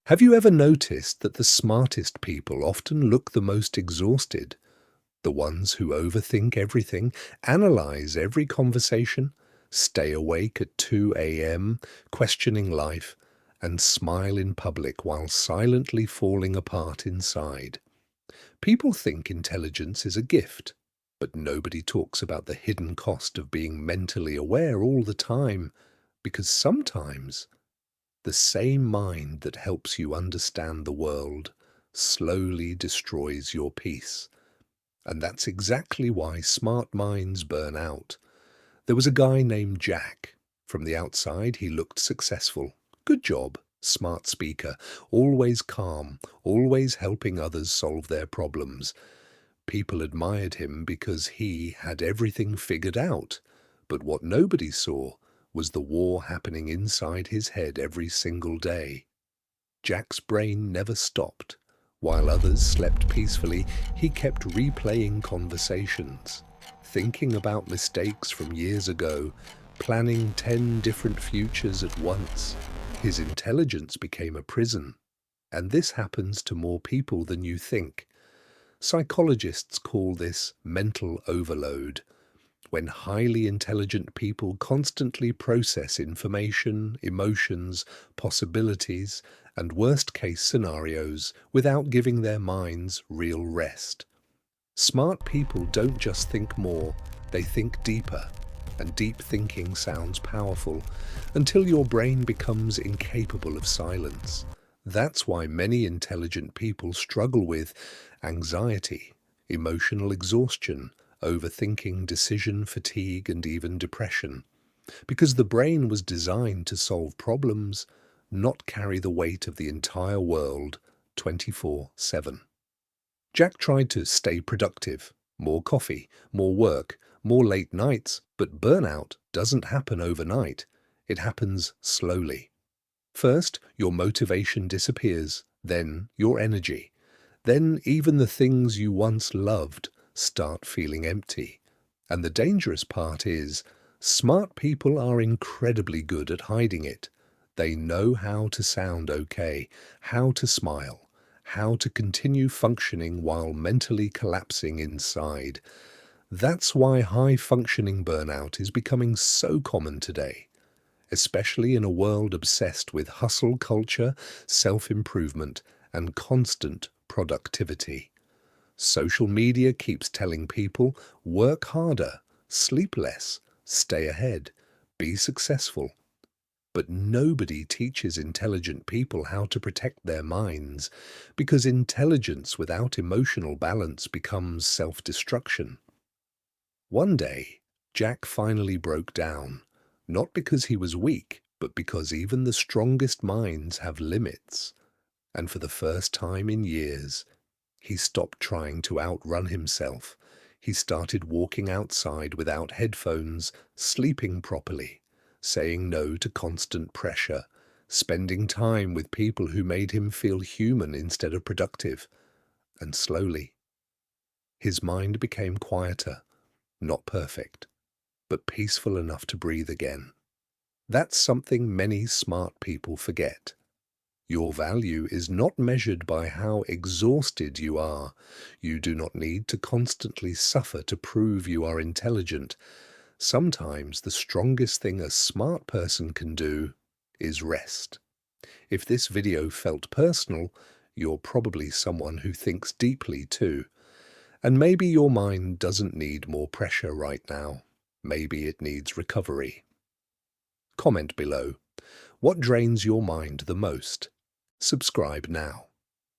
Have you ever noticed that the smartest people often look the most exhausted? The ones who overthink everything, analyze every conversation, stay awake at 2 a.m., questioning life, and smile in public while silently falling apart inside. People think intelligence is a gift, but nobody talks about the hidden cost of being mentally aware all the time, because sometimes the same mind that helps you understand the world slowly destroys your peace. And that's exactly why smart minds burn out. There was a guy named Jack. From the outside, he looked successful. Good job, smart speaker, always calm, always helping others solve their problems. People admired him because he had everything figured out. But what nobody saw was the war happening inside his head every single day. Jack's brain never stopped. While others slept peacefully, he kept replaying conversations, thinking about mistakes from years ago, planning 10 different futures at once. His intelligence became a prison, and this happens to more people than you think. Psychologists call this mental overload, when highly intelligent people constantly process information, emotions, possibilities, and worst-case scenarios without giving their minds real rest. Smart people don't just think more, they think deeper. And deep thinking sounds powerful until your brain becomes incapable of silence. That's why many intelligent people struggle with anxiety, emotional exhaustion, overthinking, decision fatigue, and even depression. Because the brain was designed to solve problems, not carry the weight of the entire world 24/7. Jack tried to stay productive. More coffee, more work, more late nights, but burnout doesn't happen overnight. It happens slowly. First, your motivation disappears, then your energy. Then even the things you once loved start feeling empty. And the dangerous part is, smart people are incredibly good at hiding it. They know how to sound okay, how to smile, how to continue functioning while mentally collapsing inside. That's why high-functioning burnout is becoming so common today, especially in a world obsessed with hustle culture, self-improvement, and constant productivity. Social media keeps telling people, work harder, sleep less, stay ahead, be successful. But nobody teaches intelligent people how to protect their minds, because intelligence without emotional balance becomes self-destruction. One day, Jack finally broke down, not because he was weak, but because even the strongest minds have limits. And for the first time in years, he stopped trying to outrun himself. He started walking outside without headphones, sleeping properly, saying no to constant pressure, spending time with people who made him feel human instead of productive. And slowly, his mind became quieter, not perfect, but peaceful enough to breathe again. That's something many smart people forget. Your value is not measured by how exhausted you are. You do not need to constantly suffer to prove you are intelligent. Sometimes the strongest thing a smart person can do is rest. If this video felt personal, you're probably someone who thinks deeply too. And maybe your mind doesn't need more pressure right now. Maybe it needs recovery. Comment below. What drains your mind the most? Subscribe now.